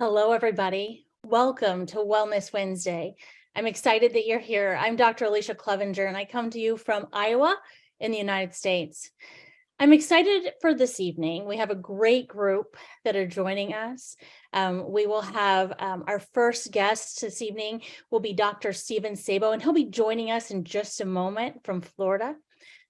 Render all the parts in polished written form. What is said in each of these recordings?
Hello, everybody. Welcome to Wellness Wednesday. I'm excited that you're here. I'm Dr. Alicia Clevenger, and I come to you from Iowa in the United States. I'm excited for this evening. We have a great group that are joining us. We will have our first guest this evening will be Dr. Steven Sabo, and he'll be joining us in just a moment from Florida.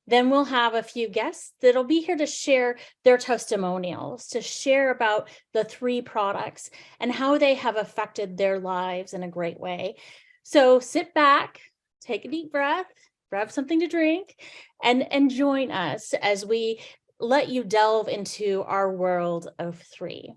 Then we'll have a few guests that'll be here to share their testimonials, to share about the 3 products and how they have affected their lives in a great way. So sit back, take a deep breath, grab something to drink, and join us as we let you delve into our world of 3.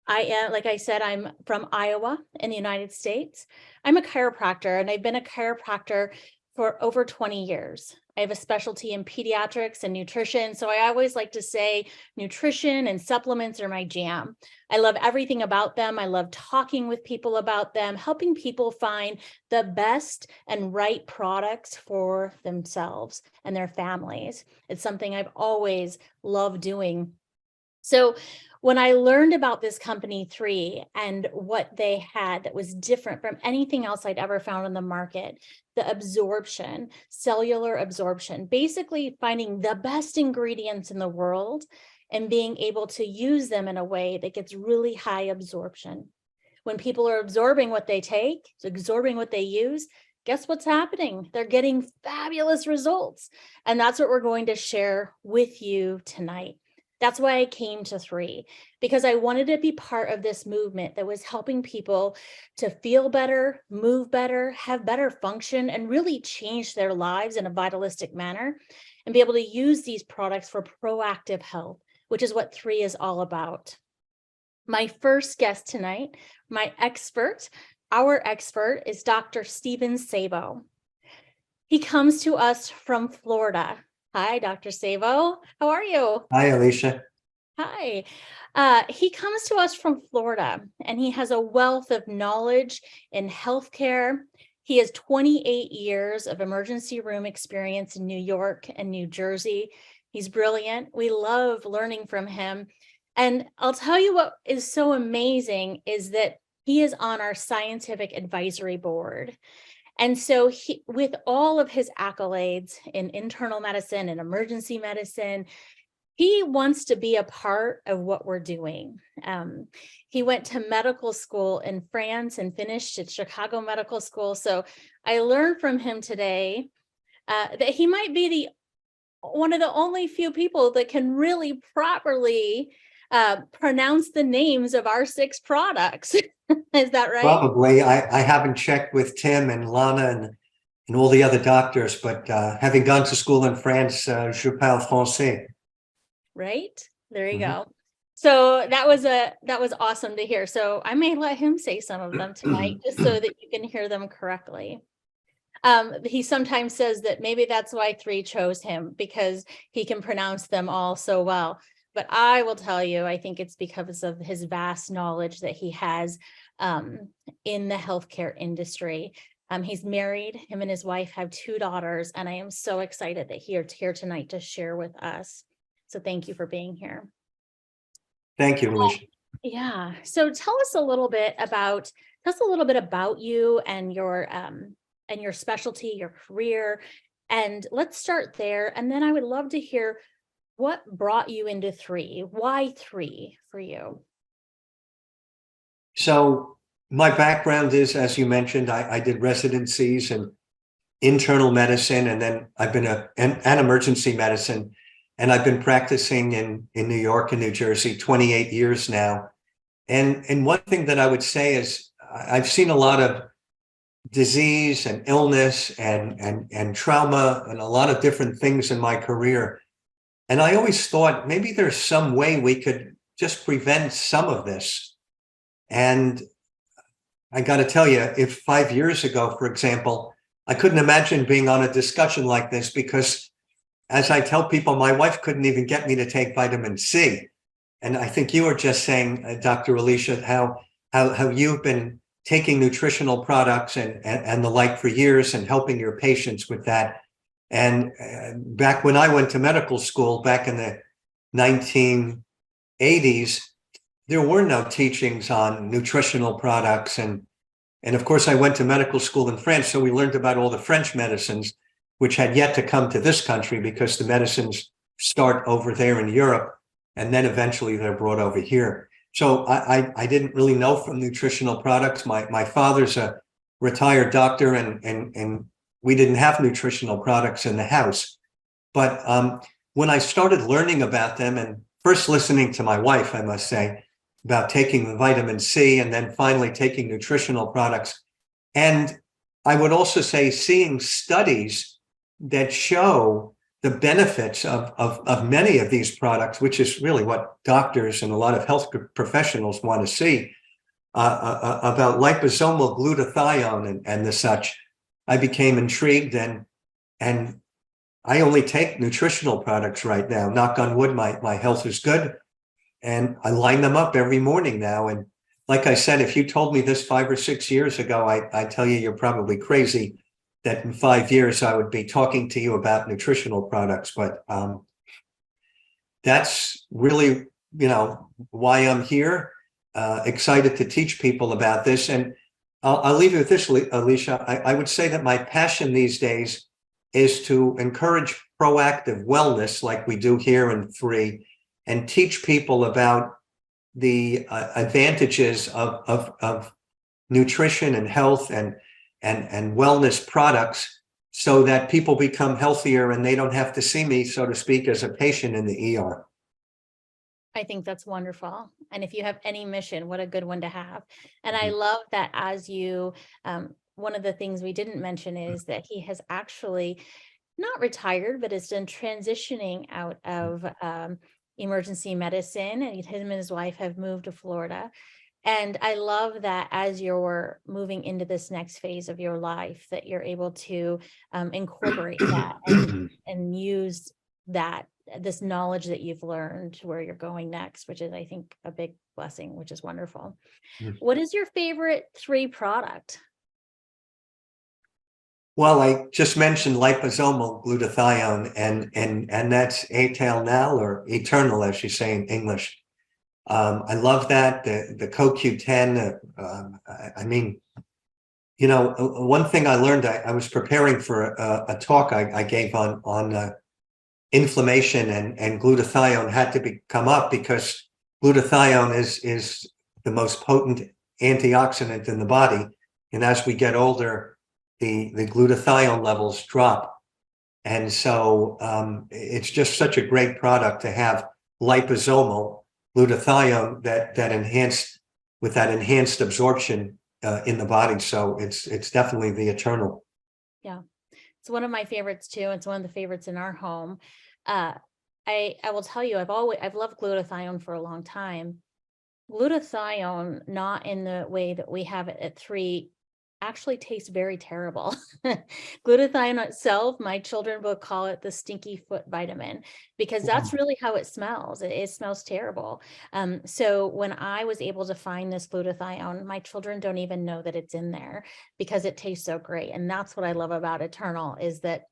Like I said, I'm from Iowa in the United States. I'm a chiropractor, and I've been a chiropractor for over 20 years. I have a specialty in pediatrics and nutrition. So I always like to say nutrition and supplements are my jam. I love everything about them. I love talking with people about them, helping people find the best and right products for themselves and their families. It's something I've always loved doing. So when I learned about this company 3 and what they had that was different from anything else I'd ever found on the market, the absorption, cellular absorption, basically finding the best ingredients in the world and being able to use them in a way that gets really high absorption. When people are absorbing what they take, absorbing what they use, guess what's happening? They're getting fabulous results. And that's what we're going to share with you tonight. That's why I came to 3, because I wanted to be part of this movement that was helping people to feel better, move better, have better function, and really change their lives in a vitalistic manner and be able to use these products for proactive health, which is what 3 is all about. My first guest tonight, our expert is Dr. Steven Sabo. He comes to us from Florida. Hi, Dr. Sabo. How are you? Hi, Alicia. Hi. He comes to us from Florida, and he has a wealth of knowledge in healthcare. He has 28 years of emergency room experience in New York and New Jersey. He's brilliant. We love learning from him. And I'll tell you what is so amazing is that he is on our scientific advisory board. And so with all of his accolades in internal medicine and emergency medicine, he wants to be a part of what we're doing. He went to medical school in France and finished at Chicago Medical School. So I learned from him today that he might be one of the only few people that can really properly pronounce the names of our 6 products. Is that right? Probably. I haven't checked with Tim and Lana and all the other doctors, but having gone to school in France, je parle français. Right? There you go. So that was awesome to hear. So I may let him say some of them tonight just so that you can hear them correctly. He sometimes says that maybe that's why 3 chose him, because he can pronounce them all so well. But I will tell you, I think it's because of his vast knowledge that he has in the healthcare industry. He's married. Him and his wife have 2 daughters, and I am so excited that he's here tonight to share with us. So thank you for being here. Thank you, Alicia. Yeah. So tell us a little bit about you and your specialty, your career, and let's start there. And then I would love to hear what brought you into 3. Why 3 for you? So my background is, as you mentioned, I did residencies in internal medicine, and then I've been an emergency medicine, and I've been practicing in New York and New Jersey 28 years now. And one thing that I would say is I've seen a lot of disease and illness and trauma and a lot of different things in my career. And I always thought maybe there's some way we could just prevent some of this. And I got to tell you, if 5 years ago, for example, I couldn't imagine being on a discussion like this, because as I tell people, my wife couldn't even get me to take vitamin C. And I think you were just saying, Dr. Alicia, how you've been taking nutritional products and the like for years and helping your patients with that. And back when I went to medical school back in the 1980s, there were no teachings on nutritional products. And of course, I went to medical school in France, so we learned about all the French medicines, which had yet to come to this country because the medicines start over there in Europe, and then eventually they're brought over here. So I didn't really know from nutritional products. My father's a retired doctor, and we didn't have nutritional products in the house. But when I started learning about them, and first listening to my wife, I must say, about taking the vitamin C and then finally taking nutritional products. And I would also say seeing studies that show the benefits of many of these products, which is really what doctors and a lot of health professionals want to see, about liposomal glutathione and the such. I became intrigued, and I only take nutritional products right now. Knock on wood, my health is good. And I line them up every morning now. And like I said, if you told me this 5 or 6 years ago, I tell you, you're probably crazy that in 5 years I would be talking to you about nutritional products. But that's really, why I'm here, excited to teach people about this. And I'll leave you with this, Alicia. I would say that my passion these days is to encourage proactive wellness like we do here in 3, and teach people about the advantages of nutrition and health and wellness products, so that people become healthier and they don't have to see me, so to speak, as a patient in the ER. I think that's wonderful. And if you have any mission, what a good one to have. And I love that as you, one of the things we didn't mention is that he has actually not retired, but is done transitioning out of emergency medicine, and him and his wife have moved to Florida. And I love that as you're moving into this next phase of your life, that you're able to incorporate that and use this knowledge that you've learned to where you're going next, which is, I think, a big blessing, which is wonderful. What is your favorite 3 product? Well, I just mentioned liposomal glutathione, and that's Etal or Eternal, as you say in English. I love that, the CoQ10. I mean, one thing I learned, I was preparing for a talk I gave on inflammation, and glutathione had to come up because glutathione is the most potent antioxidant in the body, and as we get older, the glutathione levels drop. And so it's just such a great product to have liposomal glutathione that enhanced absorption in the body. So it's definitely the Eternal. Yeah, it's one of my favorites too. It's one of the favorites in our home. I will tell you, I've loved glutathione for a long time. Glutathione, not in the way that we have it at 3, actually tastes very terrible. Glutathione itself, my children will call it the stinky foot vitamin, because that's really how it smells. It smells terrible. So when I was able to find this glutathione, my children don't even know that it's in there because it tastes so great. And that's what I love about Eternal, is that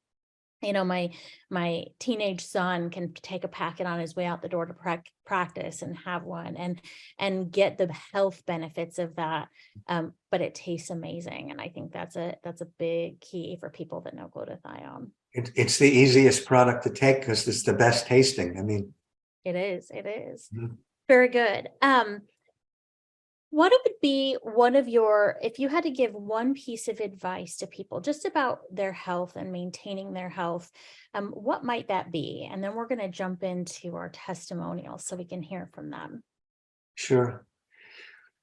my teenage son can take a packet on his way out the door to practice and have one and get the health benefits of that. But it tastes amazing. And I think that's a big key for people that know glutathione. It's the easiest product to take because it's the best tasting. I mean, it is. Very good. What would be if you had to give one piece of advice to people just about their health and maintaining their health, what might that be? And then we're going to jump into our testimonials so we can hear from them. Sure.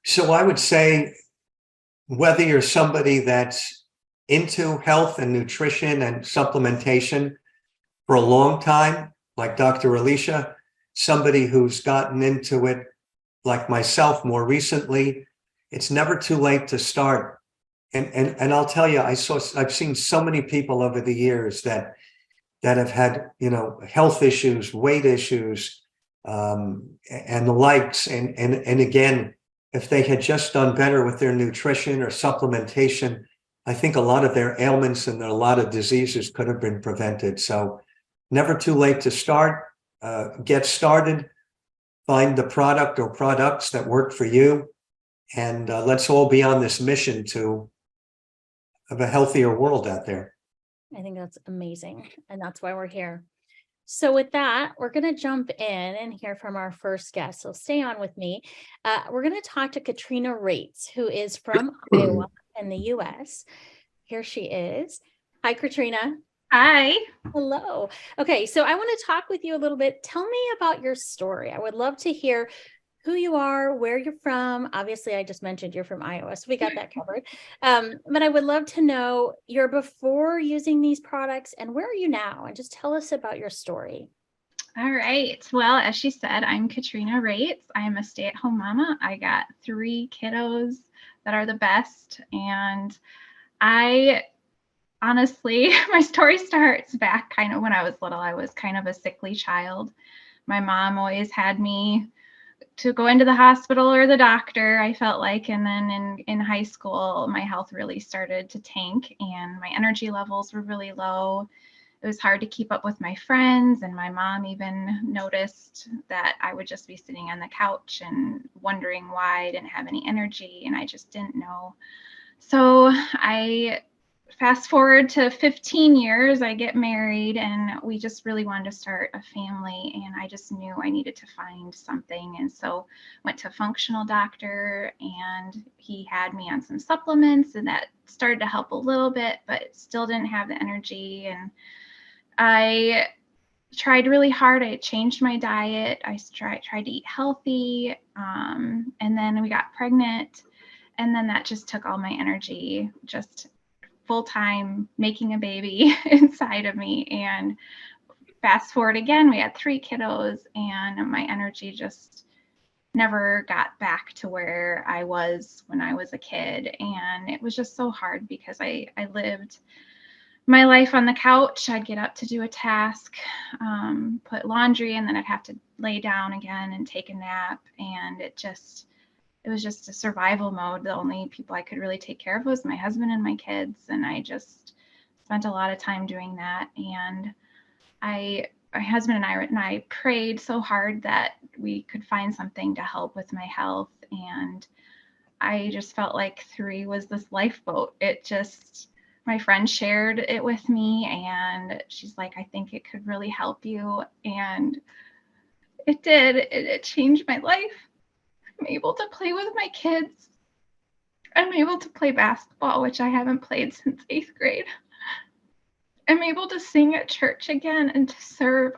So I would say, whether you're somebody that's into health and nutrition and supplementation for a long time, like Dr. Alicia, somebody who's gotten into it like myself more recently, it's never too late to start. And I'll tell you, I've seen so many people over the years that have had, health issues, weight issues, and the likes. And again, if they had just done better with their nutrition or supplementation, I think a lot of their ailments and a lot of diseases could have been prevented. So never too late to start, get started. find the product or products that work for you. And let's all be on this mission to have a healthier world out there. I think that's amazing. And that's why we're here. So with that, we're going to jump in and hear from our first guest. So stay on with me. We're going to talk to Katrina Rates, who is from Iowa in the US. Here she is. Hi, Katrina. Hi. Hello. Okay, so I want to talk with you a little bit. Tell me about your story. I would love to hear who you are, where you're from. Obviously, I just mentioned you're from Iowa, so we got that covered. But I would love to know your before using these products and where are you now? And just tell us about your story. All right. Well, as she said, I'm Katrina Rates. I'm a stay-at-home mama. I got 3 kiddos that are the best. And I honestly, my story starts back kind of when I was little. I was kind of a sickly child. My mom always had me to go into the hospital or the doctor, I felt like. And then in high school, my health really started to tank and my energy levels were really low. It was hard to keep up with my friends. And my mom even noticed that I would just be sitting on the couch and wondering why I didn't have any energy. And I just didn't know. So I fast forward to 15 years, I get married and we just really wanted to start a family and I just knew I needed to find something. And so went to a functional doctor and he had me on some supplements and that started to help a little bit, but still didn't have the energy. And I tried really hard. I changed my diet. I tried to eat healthy. And then we got pregnant and then that just took all my energy, just full-time making a baby inside of me. And fast forward again, we had 3 kiddos and my energy just never got back to where I was when I was a kid. And it was just so hard because I lived my life on the couch. I'd get up to do a task, put laundry, and then I'd have to lay down again and take a nap. And it was just a survival mode. The only people I could really take care of was my husband and my kids. And I just spent a lot of time doing that. And my husband and I prayed so hard that we could find something to help with my health. And I just felt like 3 was this lifeboat. My friend shared it with me and she's like, I think it could really help you. And it did. It changed my life. I'm able to play with my kids. I'm able to play basketball, which I haven't played since 8th grade. I'm able to sing at church again and to serve.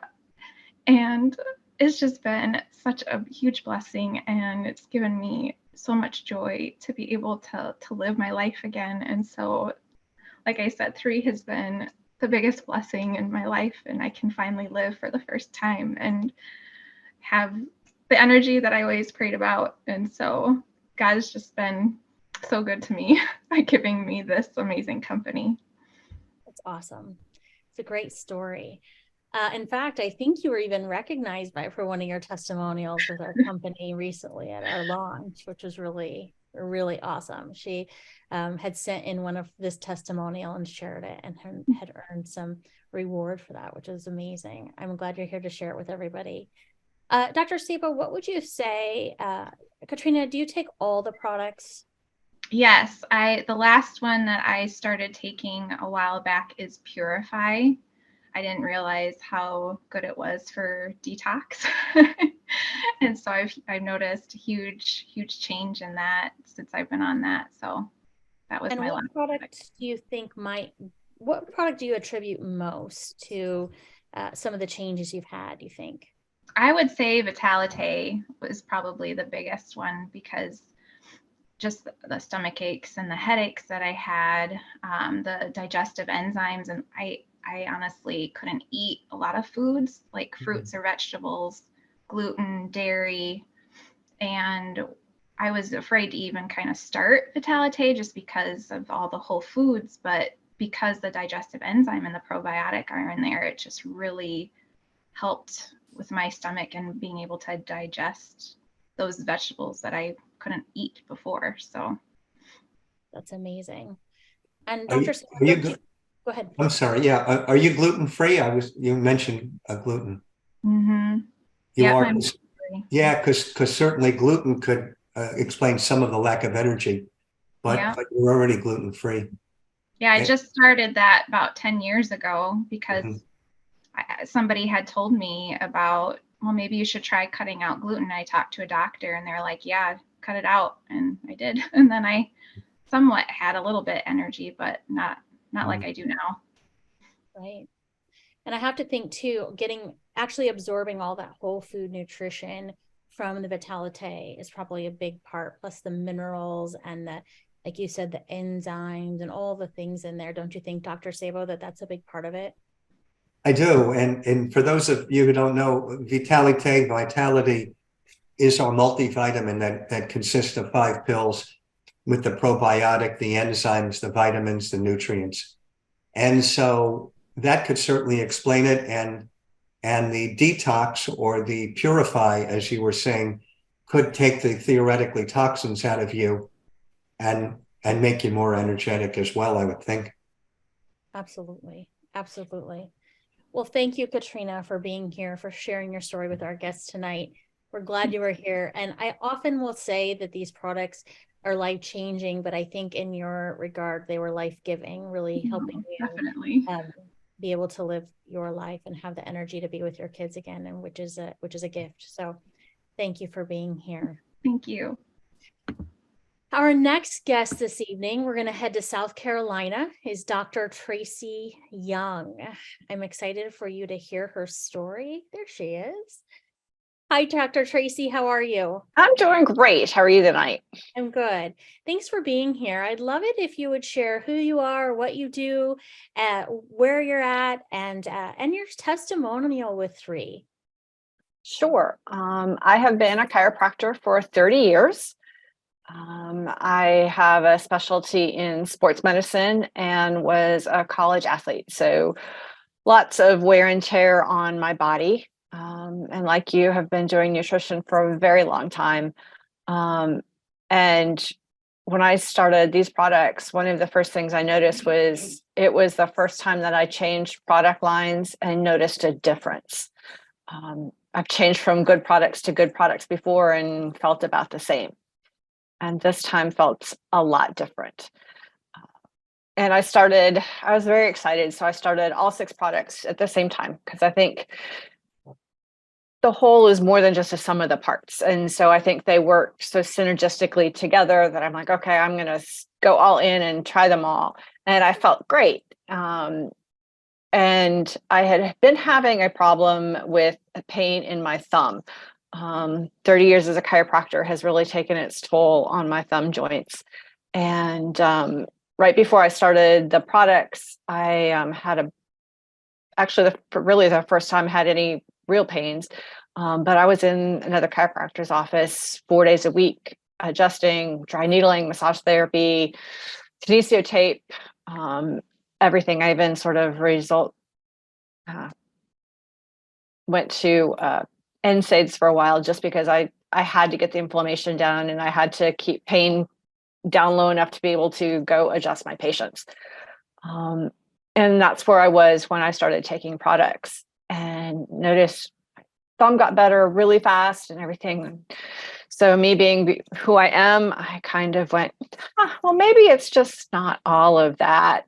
And it's just been such a huge blessing. And it's given me so much joy to be able to live my life again. And so, like I said, 3 has been the biggest blessing in my life. And I can finally live for the first time and have the energy that I always prayed about. And so God has just been so good to me by giving me this amazing company. That's awesome. It's a great story. In fact, I think you were even recognized for one of your testimonials with our company recently at our launch, which was really, really awesome. She had sent in one of this testimonial and shared it and had earned some reward for that, which is amazing. I'm glad you're here to share it with everybody. Dr. Sabo, what would you say? Katrina, do you take all the products? Yes, the last one that I started taking a while back is Purify. I didn't realize how good it was for detox. And so I've noticed a huge change in that since I've been on that. So that was my last product. What product do you attribute most to some of the changes you've had, do you think? I would say Vitalite was probably the biggest one because just the stomach aches and the headaches that I had, the digestive enzymes, and I honestly couldn't eat a lot of foods like fruits or vegetables, gluten, dairy, and I was afraid to even kind of start Vitalite just because of all the whole foods, but because the digestive enzyme and the probiotic are in there, it just really helped with my stomach and being able to digest those vegetables that I couldn't eat before. So that's amazing. And Go ahead. I'm sorry. Yeah. Are you gluten free? You mentioned gluten. Mm-hmm. You Yep, are. I'm yeah, because certainly gluten could explain some of the lack of energy, Yeah. but you're already gluten free. Yeah, I just started that about 10 years ago because somebody had told me about, well, maybe you should try cutting out gluten. I talked to a doctor and they're like, yeah, cut it out. And I did. And then I somewhat had a little bit energy, but not like I do now. Right. And I have to think too, actually absorbing all that whole food nutrition from the Vitalite is probably a big part, plus the minerals and like you said, the enzymes and all the things in there. Don't you think, Dr. Sabo, that that's a big part of it? I do. And for those of you who don't know, Vitality is our multivitamin that consists of 5 pills with the probiotic, the enzymes, the vitamins, the nutrients. And so that could certainly explain it. And the detox or the purify, as you were saying, could take the theoretically toxins out of you and make you more energetic as well, I would think. Absolutely. Absolutely. Well, thank you, Katrina, for being here, for sharing your story with our guests tonight. We're glad you were here. And I often will say that these products are life-changing, but I think in your regard, they were life-giving, really helping you Definitely. be able to live your life and have the energy to be with your kids again, and which is a gift. So thank you for being here. Thank you. Our next guest this evening, we're going to head to South Carolina, is Dr. Tracy Young. I'm excited for you to hear her story. There she is. Hi, Dr. Tracy. How are you? I'm doing great. How are you tonight? I'm good. Thanks for being here. I'd love it if you would share who you are, what you do, where you're at, and your testimonial with 3. Sure. I have been a chiropractor for 30 years. I have a specialty in sports medicine and was a college athlete. So lots of wear and tear on my body. And like you, have been doing nutrition for a very long time. And when I started these products, one of the first things I noticed was it was the first time that I changed product lines and noticed a difference. I've changed from good products to good products before and felt about the same. And this time felt a lot different. And I was very excited. So I started all 6 products at the same time because I think the whole is more than just a sum of the parts. And so I think they work so synergistically together that I'm like, okay, I'm going to go all in and try them all. And I felt great. And I had been having a problem with pain in my thumb. 30 years as a chiropractor has really taken its toll on my thumb joints. And right before I started the products, I had really the first time I had any real pains. But I was in another chiropractor's office 4 days a week, adjusting, dry needling, massage therapy, kinesio tape, everything. I even sort of went to NSAIDs for a while just because I had to get the inflammation down and I had to keep pain down low enough to be able to go adjust my patients. And that's where I was when I started taking products and noticed my thumb got better really fast and everything. So me being who I am, I kind of went, well, maybe it's just not all of that.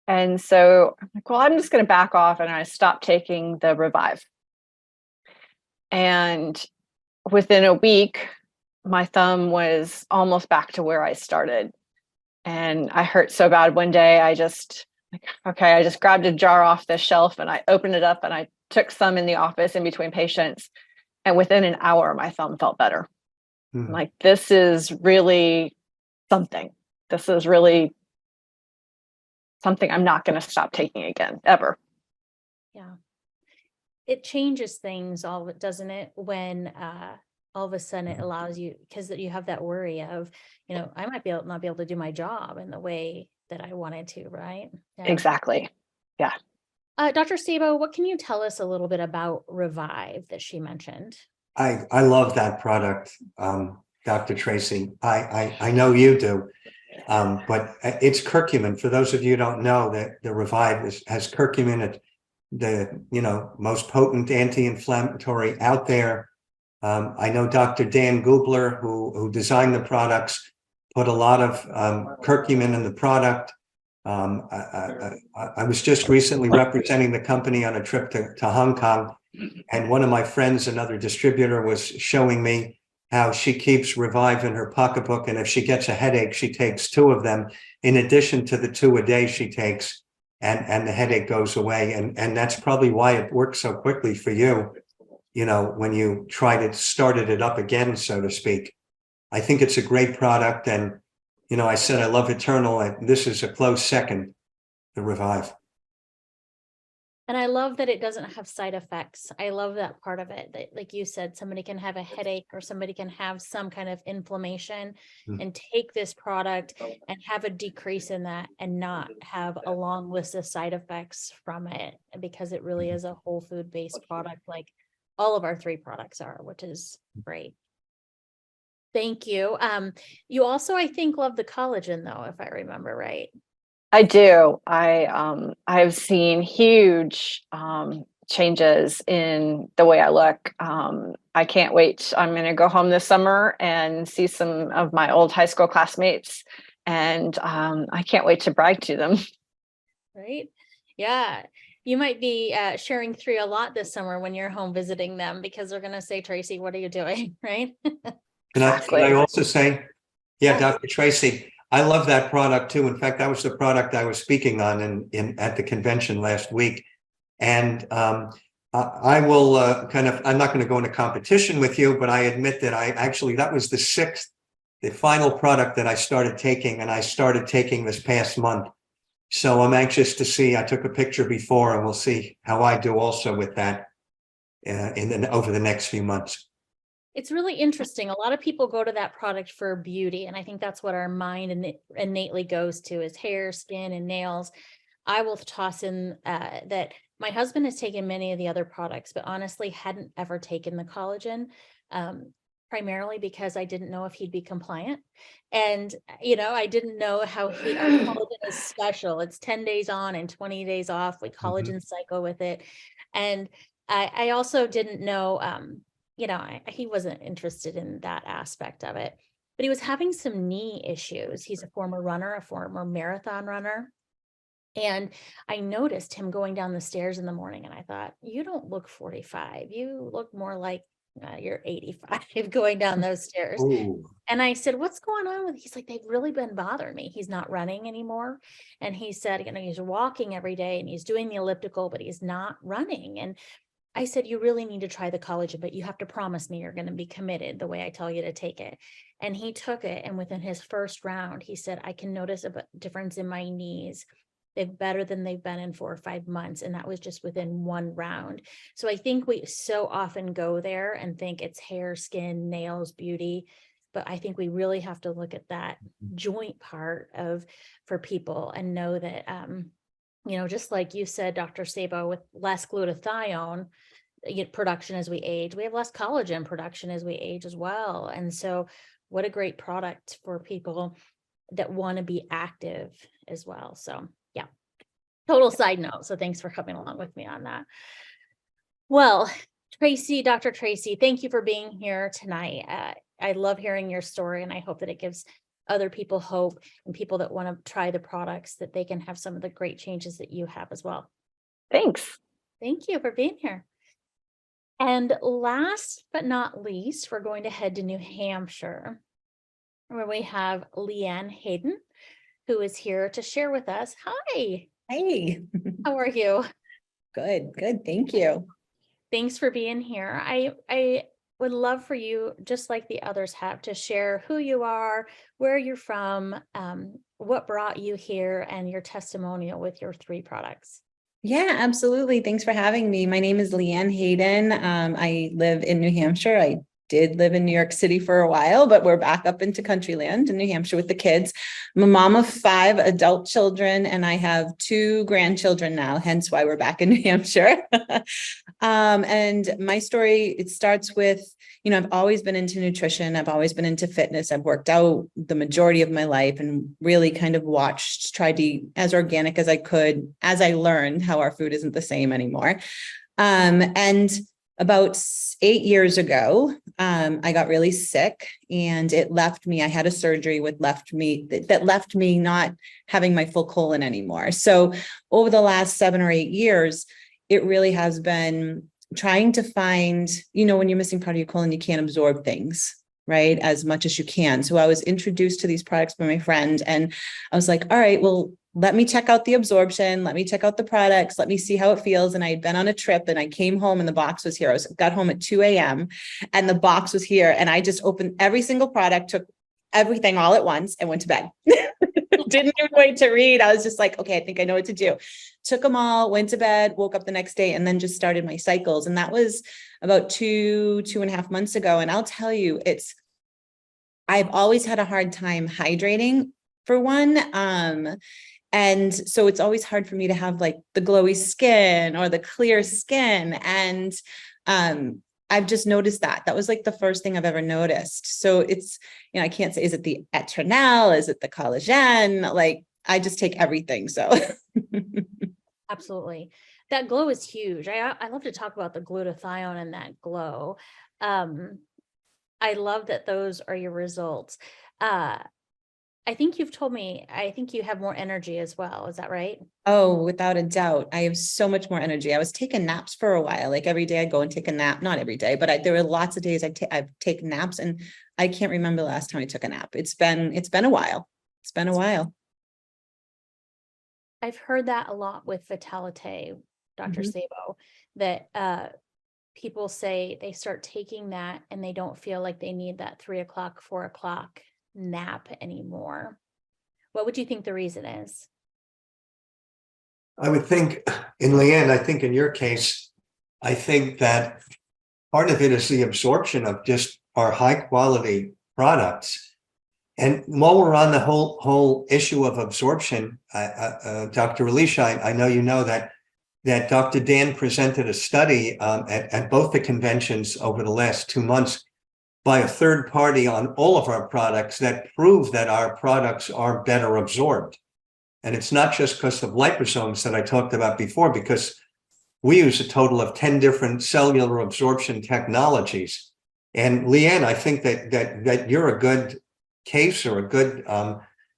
And so I'm like, well, I'm just going to back off, and I stopped taking the Revive. And within a week, my thumb was almost back to where I started. And I hurt so bad one day, I just grabbed a jar off the shelf and I opened it up and I took some in the office in between patients. And within an hour, my thumb felt better. I'm like, this is really something. This is really something I'm not going to stop taking again, ever. Yeah. It changes things doesn't it? When all of a sudden it allows you, because you have that worry of, I might not be able to do my job in the way that I wanted to, right? Yeah. Exactly. Yeah. Dr. Sabo, what can you tell us a little bit about Revive that she mentioned? I love that product, Dr. Tracy. I know you do, but it's curcumin. For those of you who don't know, that the Revive has curcumin, the most potent anti-inflammatory out there. I know Dr. Dan Gubler, who designed the products, put a lot of curcumin in the product. I was just recently representing the company on a trip to Hong Kong, and one of my friends, another distributor, was showing me how she keeps Revive in her pocketbook, and if she gets a headache, she takes 2 of them in addition to the 2 a day she takes, and the headache goes away. And that's probably why it works so quickly for you, you know, when you try to started it up again, so to speak. I think it's a great product, and you know, I said I love Eternal, and this is a close second, the Revive. And I love that it doesn't have side effects. I love that part of it. That, like you said, somebody can have a headache or somebody can have some kind of inflammation and take this product and have a decrease in that and not have a long list of side effects from it, because it really is a whole food based product, like all of our 3 products are, which is great. Thank you. You also, I think, love the collagen, though, if I remember right. I do. I've seen huge changes in the way I look. I can't wait. I'm going to go home this summer and see some of my old high school classmates, and I can't wait to brag to them. Right? Yeah. You might be sharing 3 a lot this summer when you're home visiting them, because they're going to say, Tracy, what are you doing? Right? Can I also say, yeah, Dr. Tracy, I love that product too. In fact, that was the product I was speaking on at the convention last week. And I will I'm not going to go into competition with you, but I admit that that was the final product that I started taking, and I started taking this past month. So I'm anxious to see. I took a picture before, and we'll see how I do also with that over the next few months. It's really interesting. A lot of people go to that product for beauty, and I think that's what our mind innately goes to, is hair, skin, and nails. I will toss in that my husband has taken many of the other products, but honestly hadn't ever taken the collagen, primarily because I didn't know if he'd be compliant. And, you know, I didn't know how our collagen is special. It's 10 days on and 20 days off. We collagen cycle with it. And I also didn't know, he wasn't interested in that aspect of it, but he was having some knee issues. He's a former runner, a former marathon runner. And I noticed him going down the stairs in the morning, and I thought, you don't look 45. You look more like you're 85 going down those stairs. Ooh. And I said, what's going on with, he's like, they've really been bothering me. He's not running anymore. And he said, he's walking every day and he's doing the elliptical, but he's not running. And I said, you really need to try the collagen, but you have to promise me you're going to be committed the way I tell you to take it. And he took it. And within his first round, he said, I can notice a difference in my knees. They're better than they've been in 4 or 5 months. And that was just within 1 round. So I think we so often go there and think it's hair, skin, nails, beauty. But I think we really have to look at that joint part for people and know that, just like you said, Dr. Sabo, with less glutathione production as we age, we have less collagen production as we age as well. And so what a great product for people that want to be active as well. So yeah, total side note. So thanks for coming along with me on that. Well, Tracy, Dr. Tracy, thank you for being here tonight. I love hearing your story, and I hope that it gives other people hope, and people that want to try the products, that they can have some of the great changes that you have as well. Thanks. Thank you for being here. And last but not least, we're going to head to New Hampshire, where we have Leanne Hayden, who is here to share with us. Hi. Hey. How are you? Good. Thank you. Thanks for being here. I would love for you, just like the others have, to share who you are, where you're from, what brought you here, and your testimonial with your 3 products. Yeah, absolutely. Thanks for having me. My name is Leanne Hayden. I live in New Hampshire. I did live in New York City for a while, but we're back up into country land in New Hampshire with the kids. I'm a mom of 5 adult children, and I have 2 grandchildren now, hence why we're back in New Hampshire. And my story, it starts with, I've always been into nutrition. I've always been into fitness. I've worked out the majority of my life and really kind of tried to eat as organic as I could, as I learned how our food isn't the same anymore. And about 8 years ago, I got really sick and it left me, I had a surgery that left me not having my full colon anymore. So over the last 7 or 8 years, it really has been trying to find, when you're missing part of your colon, you can't absorb things, right, as much as you can. So I was introduced to these products by my friend and I was like, all right, well, let me check out the absorption. Let me check out the products. Let me see how it feels. And I had been on a trip and I came home and the box was here. Got home at 2 a.m. and the box was here. And I just opened every single product, took everything all at once and went to bed. Didn't even wait to read. I was just like, okay, I think I know what to do. Took them all, went to bed, woke up the next day, and then just started my cycles. And that was about 2.5 months ago. And I'll tell you, I've always had a hard time hydrating for one. And so it's always hard for me to have like the glowy skin or the clear skin. And I've just noticed that was like the first thing I've ever noticed. So it's, I can't say, is it the Eternel? Is it the collagen? Like I just take everything. So Absolutely. That glow is huge. I love to talk about the glutathione and that glow. I love that those are your results. I think you've told me, I think you have more energy as well. Is that right? Oh, without a doubt. I have so much more energy. I was taking naps for a while. Like every day I go and take a nap, not every day, but there were lots of days I've taken naps and I can't remember the last time I took a nap. It's been a while. It's been a while. I've heard that a lot with Vitalite, Dr. Sabo, that people say they start taking that and they don't feel like they need that 3 o'clock, 4 o'clock nap anymore. What would you think the reason is? I would think in Leanne, I think in your case, I think that part of it is the absorption of just our high quality products. And while we're on the whole issue of absorption, Dr. Alicia, I know you know that Dr. Dan presented a study at both the conventions over the last 2 months by a third party on all of our products that prove that our products are better absorbed. And it's not just because of liposomes that I talked about before, because we use a total of 10 different cellular absorption technologies. And Leanne, I think that you're a good case or a good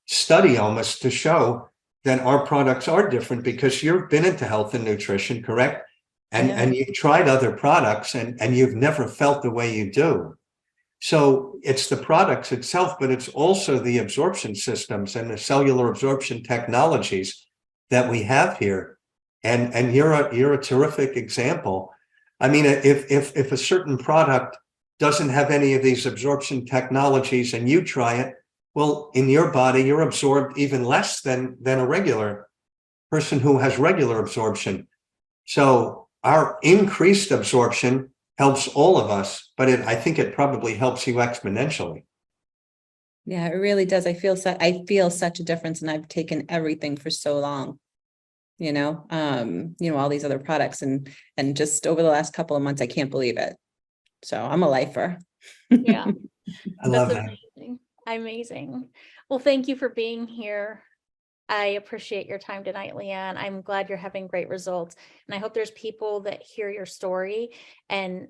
study almost to show that our products are different, because you've been into health and nutrition, correct? And you've tried other products and you've never felt the way you do. So it's the products itself, but it's also the absorption systems and the cellular absorption technologies that we have here. And you're a terrific example. I mean, if a certain product doesn't have any of these absorption technologies and you try it, well, in your body, you're absorbed even less than a regular person who has regular absorption. So our increased absorption helps all of us, but I think it probably helps you exponentially. Yeah, it really does. I feel such a difference, and I've taken everything for so long. All these other products, and just over the last couple of months, I can't believe it. So I'm a lifer. Yeah, I love that. Amazing. Well, thank you for being here. I appreciate your time tonight, Leanne. I'm glad you're having great results. And I hope there's people that hear your story and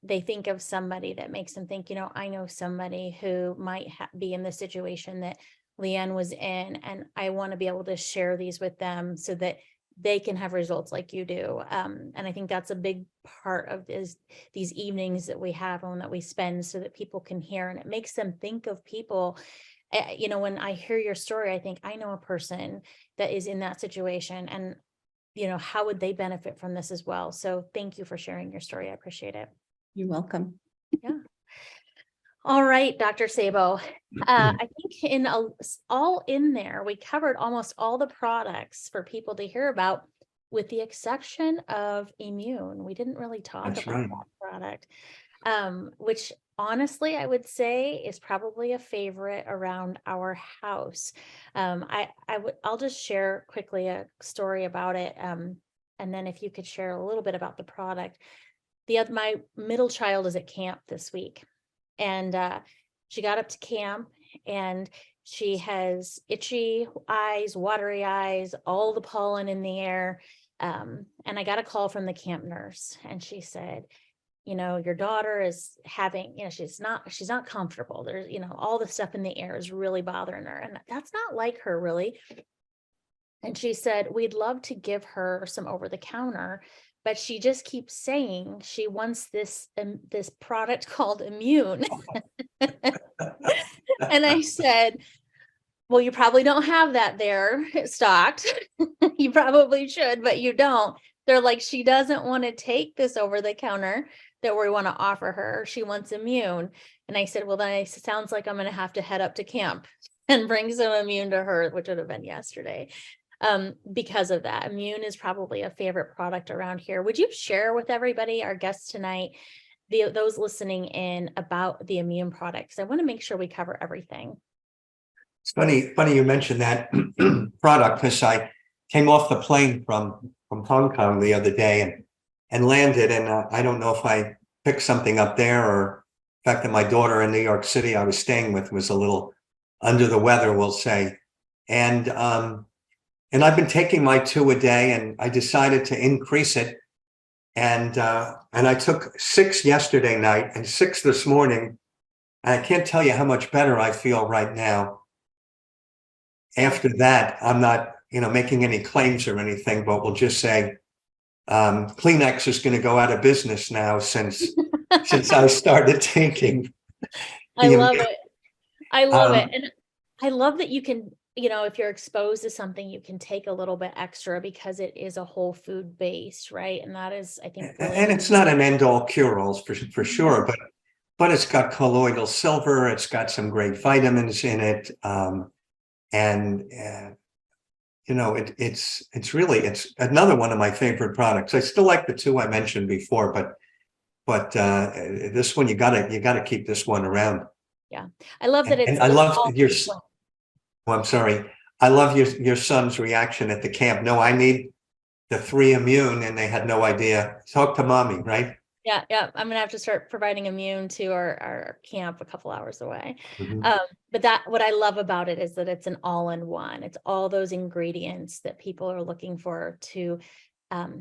they think of somebody that makes them think, I know somebody who might be in the situation that Leanne was in, and I want to be able to share these with them so that they can have results like you do. And I think that's a big part of these evenings that we have and that we spend, so that people can hear, and it makes them think of people. When I hear your story, I think I know a person that is in that situation, and, how would they benefit from this as well? So thank you for sharing your story. I appreciate it. You're welcome. Yeah. All right, Dr. Sabo. I think all in there, we covered almost all the products for people to hear about, with the exception of Immune. We didn't really talk about that product, which honestly, I would say is probably a favorite around our house. I'll just share quickly a story about it. And then if you could share a little bit about the product. My middle child is at camp this week, and she got up to camp and she has itchy eyes, watery eyes, all the pollen in the air. And I got a call from the camp nurse, and she said, you know, your daughter is having, you know, she's not comfortable. There's, you know, all the stuff in the air is really bothering her. And that's not like her really. And she said, we'd love to give her some over the counter, but she just keeps saying she wants this product called Immune. And I said, well, you probably don't have that there stocked. You probably should, but you don't. They're like, she doesn't want to take this over the counter that we want to offer her. She wants Immune. And I said, well, then it sounds like I'm going to have to head up to camp and bring some Immune to her, which would have been yesterday. Because of that, Immune is probably a favorite product around here. Would you share with everybody, our guests tonight, those listening in, about the Immune products? I want to make sure we cover everything. It's funny you mentioned that product, because I came off the plane from Hong Kong the other day and landed, and I don't know if I picked something up there, or the fact that my daughter in New York City I was staying with was a little under the weather, we'll say, and I've been taking my 2 a day, and I decided to increase it, and I took 6 yesterday night and 6 this morning, and I can't tell you how much better I feel right now. After that, I'm not, you know, making any claims or anything, but we'll just say Kleenex is going to go out of business now since I started taking. I love it. I love it. And I love that you can, you know, if you're exposed to something, you can take a little bit extra because it is a whole food based, right? And that is, I think, really, and it's not an end all cure all for sure, but it's got colloidal silver. It's got some great vitamins in it. And you know, it's really another one of my favorite products. I still like the 2 I mentioned before, but this one, you gotta keep this one around. Yeah, I love that. And I love your. Oh, I'm sorry. I love your son's reaction at the camp. No, I need the 3 Immune, and they had no idea. Talk to mommy, right? Yeah. I'm gonna have to start providing Immune to our camp a couple hours away. Mm-hmm. But what I love about it is that it's an all-in-one. It's all those ingredients that people are looking for to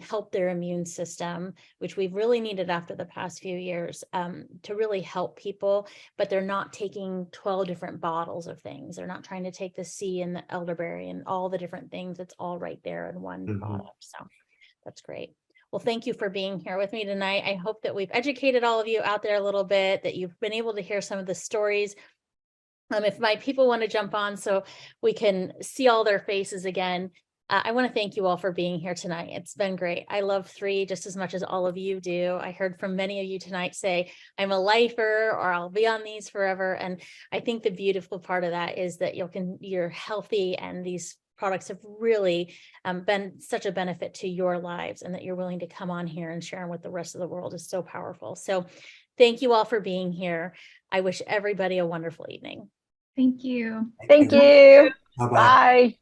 help their immune system, which we've really needed after the past few years, to really help people. But they're not taking 12 different bottles of things. They're not trying to take the C and the elderberry and all the different things. It's all right there in one product. So that's great. Well, thank you for being here with me tonight. I hope that we've educated all of you out there a little bit, that you've been able to hear some of the stories. If my people want to jump on so we can see all their faces again, I want to thank you all for being here tonight. It's been great. I love 3 just as much as all of you do. I heard from many of you tonight say, I'm a lifer, or I'll be on these forever. And I think the beautiful part of that is that you're healthy, and these products have really been such a benefit to your lives, and that you're willing to come on here and share them with the rest of the world is so powerful. So thank you all for being here. I wish everybody a wonderful evening. Thank you. Thank you. Bye-bye. Bye.